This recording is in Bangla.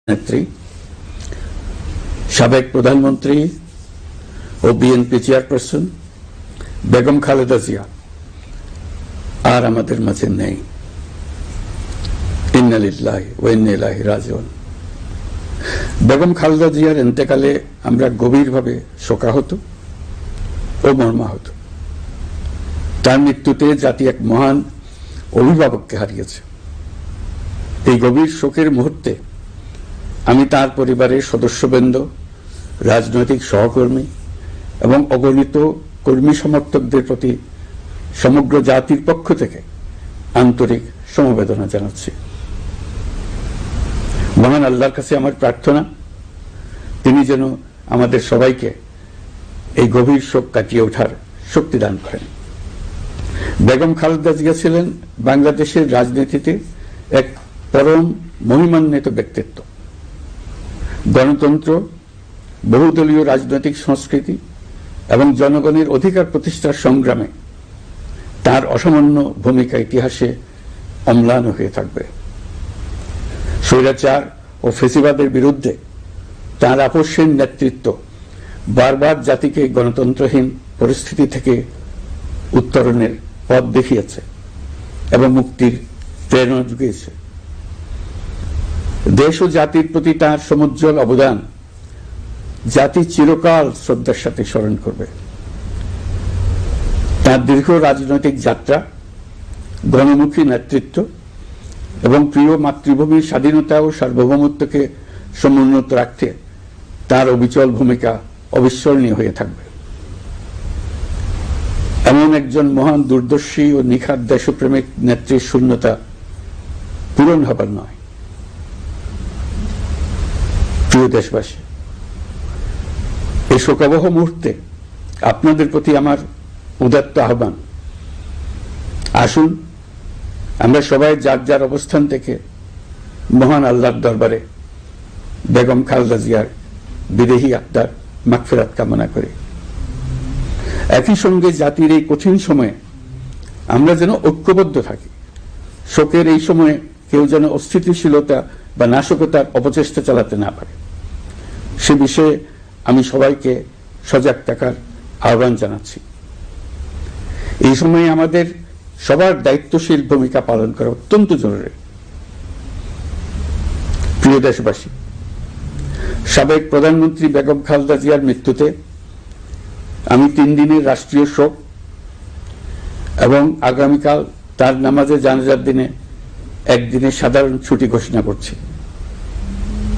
নেত্রী, সাবেক প্রধানমন্ত্রী ও বিএনপি চেয়ারপারসন বেগম খালেদা জিয়া আর আমাদের মাঝে নেই। ইন্না লিল্লাহি ওয়া ইন্না ইলাইহি রাজিউন। বেগম খালেদা জিয়ার ইন্তেকালে আমরা গভীরভাবে শোকাহত ও মর্মাহত। তার মৃত্যুতে জাতি এক মহান অভিভাবককে হারিয়েছে। এই গভীর শোকের মুহূর্তে আমি তার পরিবারের সদস্যবৃন্দ, রাজনৈতিক সহকর্মী এবং অগণিত কর্মী সমর্থকদের প্রতি সমগ্র জাতির পক্ষ থেকে আন্তরিক সমবেদনা জানাচ্ছি। মহান আল্লাহর কাছে আমার প্রার্থনা, তিনি যেন আমাদের সবাইকে এই গভীর শোক কাটিয়ে ওঠার শক্তি দান করেন। বেগম খালেদা জিয়া ছিলেন বাংলাদেশের রাজনীতিতে এক পরম মহিমান্বিত ব্যক্তিত্ব। গণতন্ত্র, বহুদলীয় রাজনৈতিক সংস্কৃতি এবং জনগণের অধিকার প্রতিষ্ঠার সংগ্রামে তার অসামান্য ভূমিকা ইতিহাসে অম্লান হয়ে থাকবে। স্বৈরাচার ও ফেসিবাদের বিরুদ্ধে তার আপসহীন নেতৃত্ব বারবার জাতিকে গণতন্ত্রহীন পরিস্থিতি থেকে উত্তরণের পথ দেখিয়েছে এবং মুক্তির প্রেরণা জুগিয়েছে। দেশ ও জাতির প্রতি তার সমুজ্জ্বল অবদান জাতি চিরকাল শ্রদ্ধার সাথে স্মরণ করবে। তার দীর্ঘ রাজনৈতিক যাত্রা, গণমুখী নেতৃত্ব এবং প্রিয় মাতৃভূমির স্বাধীনতা ও সার্বভৌমত্বকে সমুন্নত রাখতে তার অবিচল ভূমিকা অবিস্মরণীয় হয়ে থাকবে। এমন একজন মহান দূরদর্শী ও নিখাদ দেশপ্রেমিক নেত্রীর শূন্যতা পূরণ হবার নয়। প্রিয় দেশবাসী, এই শোকাবহ মুহূর্তে আপনাদের প্রতি আমার উদাত্ত আহ্বান, আসুন আমরা সবাই যার যার অবস্থান থেকে মহান আল্লাহর দরবারে বেগম খালেদা জিয়ার বিদেহী আত্মার মাগফিরাত কামনা করি। একই সঙ্গে জাতির এই কঠিন সময়ে আমরা যেন ঐক্যবদ্ধ থাকি। শোকের এই সময়ে কেউ যেন অস্থিতিশীলতা বা নাশকতার অপচেষ্টা চালাতে না পারে, সে বিষয়ে আমি সবাইকে সজাগ থাকার আহ্বান জানাচ্ছি। এই সময়ে আমাদের সবার দায়িত্বশীল ভূমিকা পালন করা অত্যন্ত জরুরি। প্রিয় দেশবাসী, সাবেক প্রধানমন্ত্রী বেগম খালেদা জিয়ার মৃত্যুতে আমি 3 দিনের রাষ্ট্রীয় শোক এবং আগামীকাল তার নামাজে জানাজার দিনে একদিনের সাধারণ ছুটি ঘোষণা করছি।